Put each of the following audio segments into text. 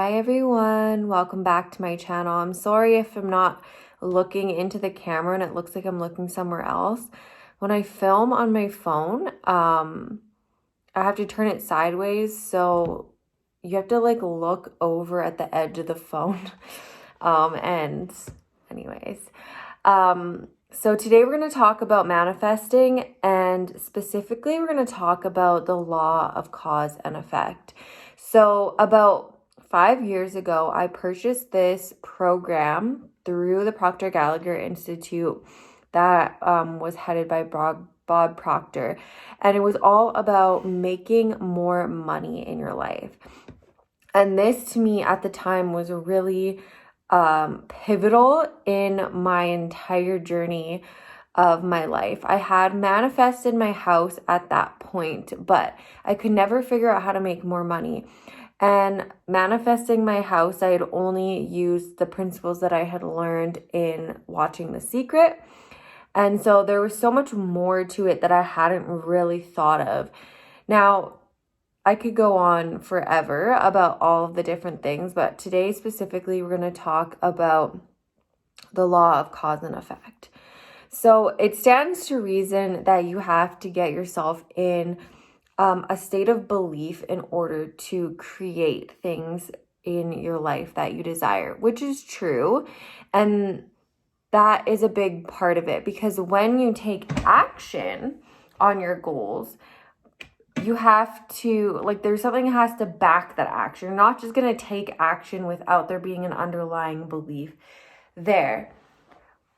Hi everyone, welcome back to my channel. I'm sorry if I'm not looking into the camera and it looks like I'm looking somewhere else. When I film on my phone, I have to turn it sideways, so you have to like look over at the edge of the phone. And anyways, so today we're going to talk about manifesting, and specifically we're going to talk about the law of cause and effect. So about 5 years ago, I purchased this program through the Proctor Gallagher Institute that was headed by Bob Proctor, and it was all about making more money in your life. And this to me at the time was really pivotal in my entire journey of my life. I had manifested my house at that point, but I could never figure out how to make more money. And manifesting my house, I had only used the principles that I had learned in watching The Secret. And so there was so much more to it that I hadn't really thought of. Now, I could go on forever about all of the different things, but today specifically, we're going to talk about the law of cause and effect. So it stands to reason that you have to get yourself in a state of belief in order to create things in your life that you desire, which is true. And that is a big part of it, because when you take action on your goals, you have to, like, there's something that has to back that action. You're not just going to take action without there being an underlying belief there.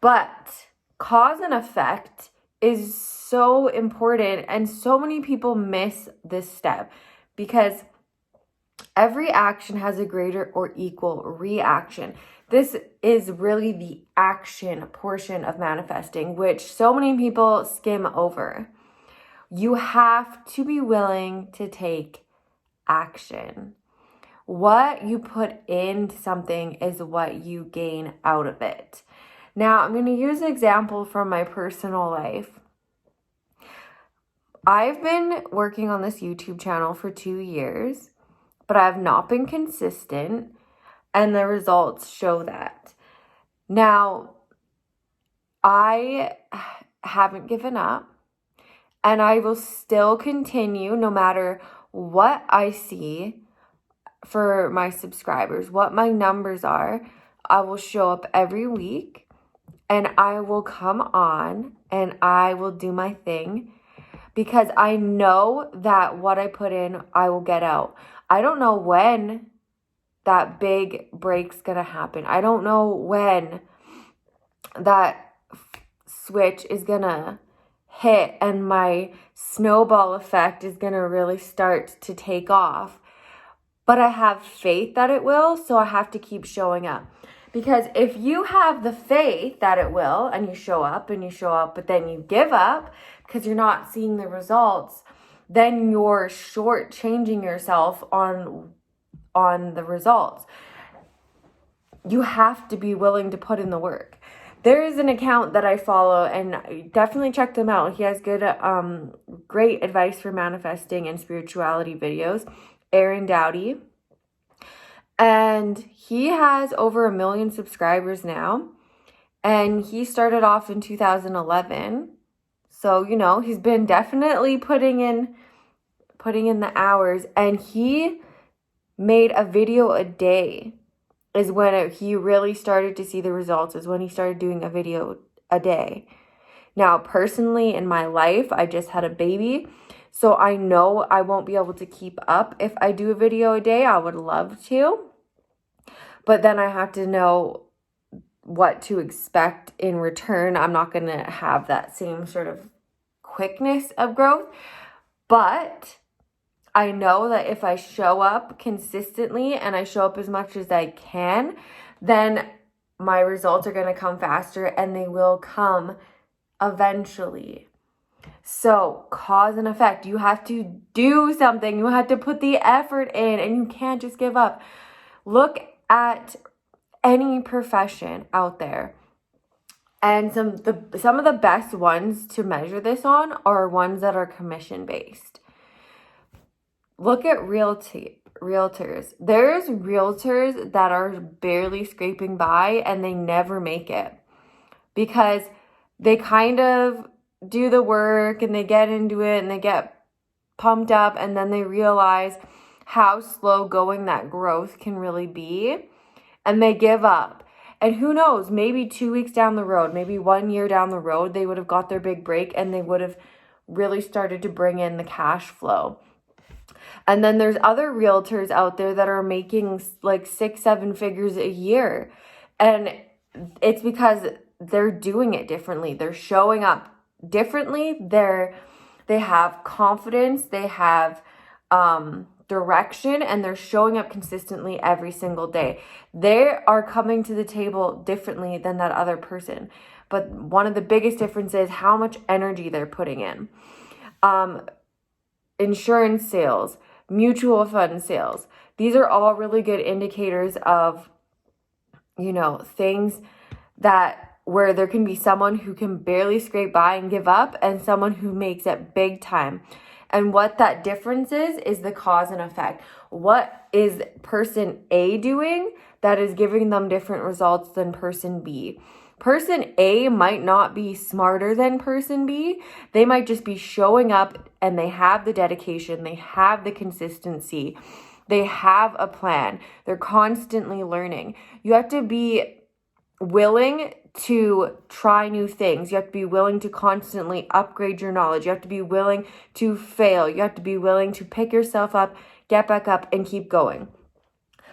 But cause and effect is so important, and so many people miss this step because every action has a greater or equal reaction. This is really the action portion of manifesting, which so many people skim over. You have to be willing to take action. What you put into something is what you gain out of it. Now, I'm going to use an example from my personal life. I've been working on this YouTube channel for 2 years, but I've not been consistent, and the results show that. Now, I haven't given up, and I will still continue no matter what I see for my subscribers, what my numbers are. I will show up every week, and I will come on and I will do my thing, because I know that what I put in, I will get out. I don't know when that big break's gonna happen. I don't know when that switch is gonna hit and my snowball effect is gonna really start to take off. But I have faith that it will, so I have to keep showing up. Because if you have the faith that it will, and you show up, but then you give up because you're not seeing the results, then you're shortchanging yourself on the results. You have to be willing to put in the work. There is an account that I follow, and definitely check them out. He has good, great advice for manifesting and spirituality videos. Aaron Dowdy. And he has over 1 million subscribers now. And he started off in 2011. So, you know, he's been definitely putting in the hours. And he made a video a day is when he really started to see the results, is when he started doing a video a day. Now, personally, in my life, I just had a baby. So I know I won't be able to keep up if I do a video a day. I would love to. But then I have to know what to expect in return. I'm not going to have that same sort of quickness of growth. But I know that if I show up consistently and I show up as much as I can, then my results are going to come faster, and they will come eventually. So cause and effect, you have to do something. You have to put the effort in, and you can't just give up. Look at any profession out there. And some of the best ones to measure this on are ones that are commission based. Look at realty. realtors. There's realtors that are barely scraping by and they never make it because they kind of do the work and they get into it and they get pumped up, and then they realize how slow going that growth can really be, and they give up. And who knows, maybe 2 weeks down the road, maybe 1 year down the road, they would have got their big break and they would have really started to bring in the cash flow. And then there's other realtors out there that are making like 6-7 figures a year. And it's because they're doing it differently. They're showing up differently. They have confidence. They have direction, and they're showing up consistently every single day. They are coming to the table differently than that other person. But one of the biggest differences is how much energy they're putting in. Insurance sales, mutual fund sales. These are all really good indicators of, things that where there can be someone who can barely scrape by and give up and someone who makes it big time. And what that difference is the cause and effect. What is person A doing that is giving them different results than person B? Person A might not be smarter than person B. They might just be showing up and they have the dedication, they have the consistency, they have a plan. They're constantly learning. You have to be willing to try new things. You have to be willing to constantly upgrade your knowledge. You have to be willing to fail. You have to be willing to pick yourself up, get back up, and keep going.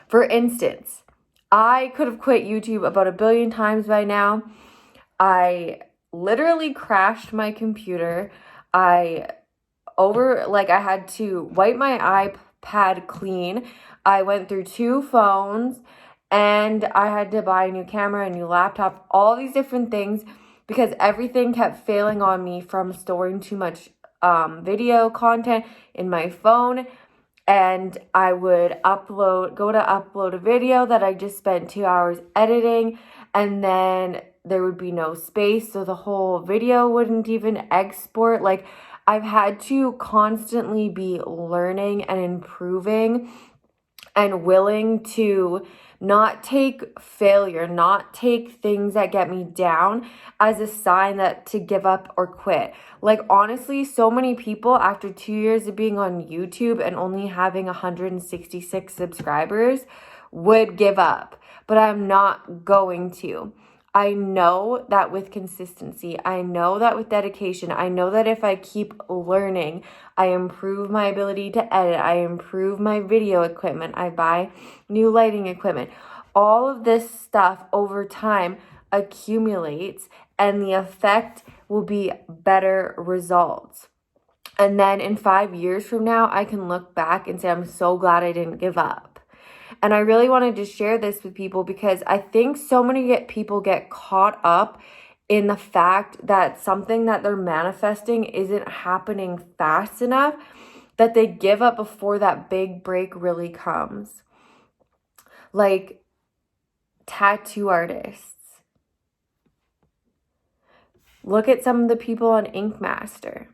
For instance, I could have quit YouTube about 1 billion times by now. I literally crashed my computer. I had to wipe my iPad clean. I went through 2 phones. And I had to buy a new camera, a new laptop, all these different things because everything kept failing on me from storing too much video content in my phone. And I would go to upload a video that I just spent 2 hours editing, and then there would be no space, so the whole video wouldn't even export. Like, I've had to constantly be learning and improving and willing to not take failure, not take things that get me down as a sign that to give up or quit. Like, honestly, so many people after 2 years of being on YouTube and only having 166 subscribers would give up, but I'm not going to. I know that with consistency, I know that with dedication, I know that if I keep learning, I improve my ability to edit, I improve my video equipment, I buy new lighting equipment. All of this stuff over time accumulates, and the effect will be better results. And then in 5 years from now, I can look back and say, I'm so glad I didn't give up. And I really wanted to share this with people because I think so many people get caught up in the fact that something that they're manifesting isn't happening fast enough that they give up before that big break really comes. Like tattoo artists. Look at some of the people on Ink Master.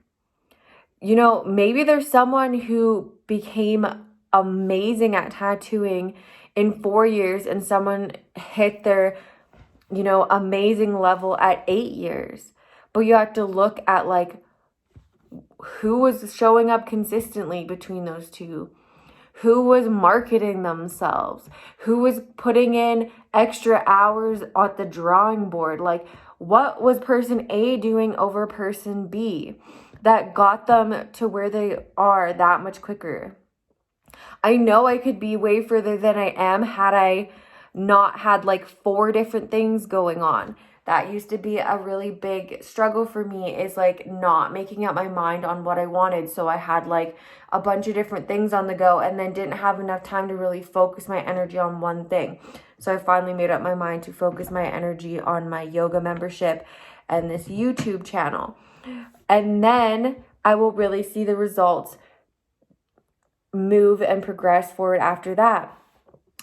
Maybe there's someone who became amazing at tattooing in 4 years and someone hit their, amazing level at 8 years. But you have to look at who was showing up consistently between those two, who was marketing themselves, who was putting in extra hours at the drawing board. Like, what was person A doing over person B that got them to where they are that much quicker? I know I could be way further than I am had I not had 4 different things going on. That used to be a really big struggle for me, is not making up my mind on what I wanted. So I had a bunch of different things on the go and then didn't have enough time to really focus my energy on one thing. So I finally made up my mind to focus my energy on my yoga membership and this YouTube channel. And then I will really see the results move and progress forward after that.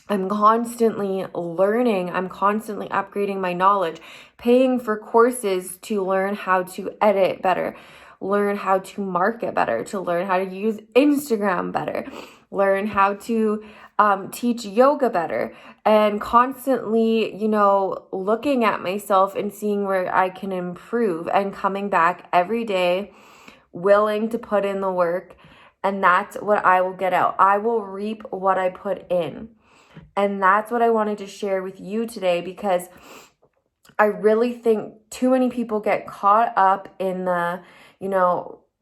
I'm constantly learning. I'm constantly upgrading my knowledge, paying for courses to learn how to edit better, learn how to market better, to learn how to use Instagram better. learn how to teach yoga better, and constantly, looking at myself and seeing where I can improve and coming back every day, willing to put in the work. And that's what I will get out. I will reap what I put in. And that's what I wanted to share with you today, because I really think too many people get caught up in the,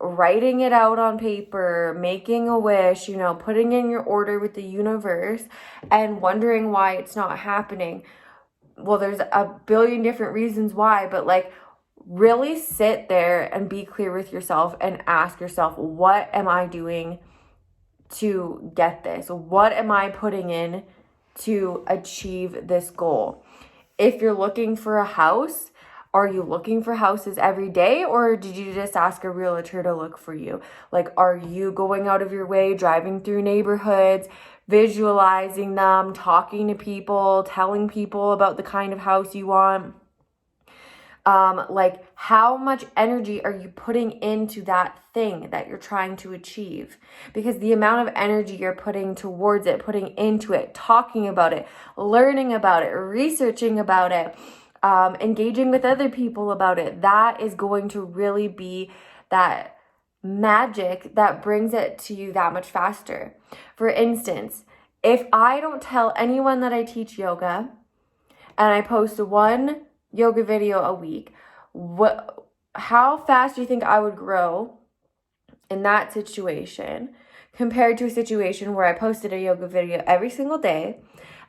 writing it out on paper, making a wish, putting in your order with the universe and wondering why it's not happening. Well, there's a billion different reasons why, but really sit there and be clear with yourself and ask yourself, what am I doing to get this? What am I putting in to achieve this goal? If you're looking for a house, are you looking for houses every day, or did you just ask a realtor to look for you? Are you going out of your way, driving through neighborhoods, visualizing them, talking to people, telling people about the kind of house you want? How much energy are you putting into that thing that you're trying to achieve? Because the amount of energy you're putting towards it, putting into it, talking about it, learning about it, researching about it, engaging with other people about it, that is going to really be that magic that brings it to you that much faster. For instance, if I don't tell anyone that I teach yoga and I post one yoga video a week, how fast do you think I would grow in that situation compared to a situation where I posted a yoga video every single day,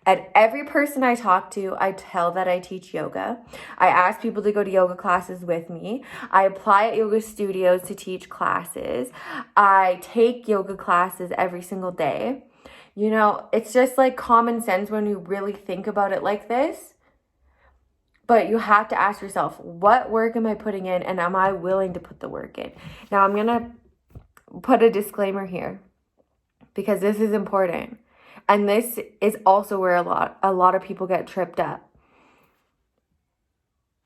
and every person I talk to, I tell that I teach yoga. I ask people to go to yoga classes with me. I apply at yoga studios to teach classes. I take yoga classes every single day. It's just common sense when you really think about it like this. But you have to ask yourself, what work am I putting in, and am I willing to put the work in? Now, I'm going to put a disclaimer here because this is important. And this is also where a lot of people get tripped up.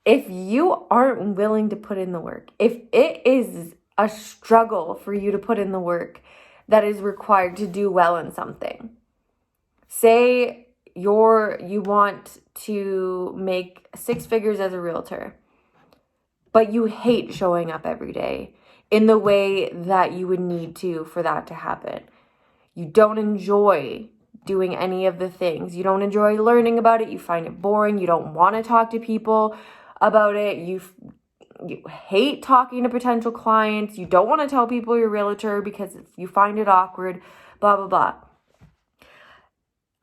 If you aren't willing to put in the work, if it is a struggle for you to put in the work that is required to do well in something, say you want to make 6 figures as a realtor, but you hate showing up every day in the way that you would need to for that to happen. You don't enjoy doing any of the things. You don't enjoy learning about it. You find it boring. You don't want to talk to people about it. You hate talking to potential clients. You don't want to tell people you're a realtor because you find it awkward, blah, blah, blah.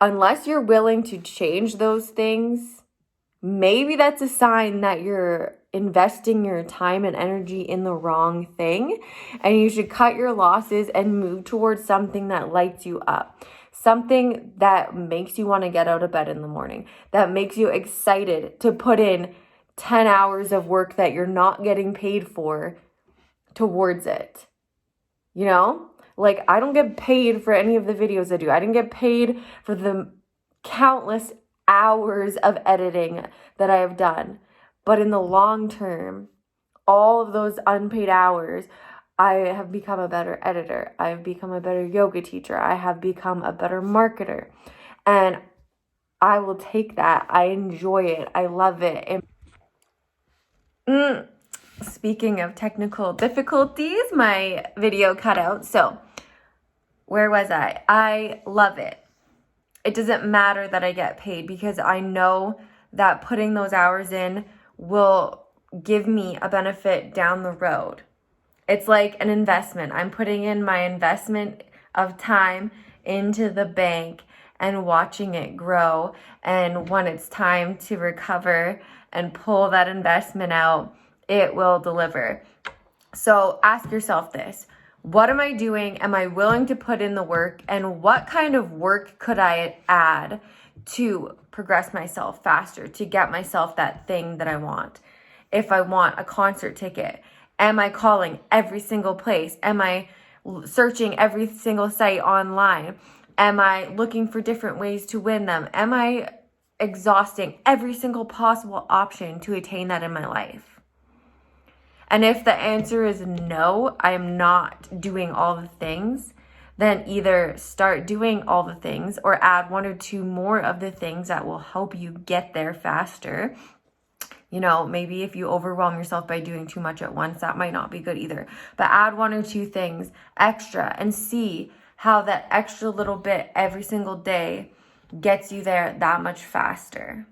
Unless you're willing to change those things, maybe that's a sign that you're investing your time and energy in the wrong thing, and you should cut your losses and move towards something that lights you up. Something that makes you want to get out of bed in the morning, that makes you excited to put in 10 hours of work that you're not getting paid for towards it. I don't get paid for any of the videos I do. I didn't get paid for the countless hours of editing that I have done. But in the long term, all of those unpaid hours, I have become a better editor. I have become a better yoga teacher. I have become a better marketer. And I will take that. I enjoy it. I love it. Speaking of technical difficulties, my video cut out. So, where was I? I love it. It doesn't matter that I get paid because I know that putting those hours in will give me a benefit down the road. It's like an investment. I'm putting in my investment of time into the bank and watching it grow. And when it's time to recover and pull that investment out, it will deliver. So ask yourself this. What am I doing? Am I willing to put in the work? And what kind of work could I add to progress myself faster, to get myself that thing that I want? If I want a concert ticket, am I calling every single place? Am I searching every single site online? Am I looking for different ways to win them? Am I exhausting every single possible option to attain that in my life? And if the answer is no, I am not doing all the things, then either start doing all the things or add 1 or 2 more of the things that will help you get there faster. You know, maybe if you overwhelm yourself by doing too much at once, that might not be good either. But add 1 or 2 things extra and see how that extra little bit every single day gets you there that much faster.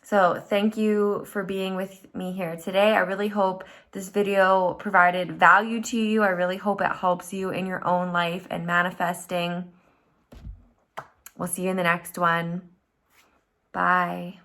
So thank you for being with me here today. I really hope this video provided value to you. I really hope it helps you in your own life and manifesting. We'll see you in the next one. Bye.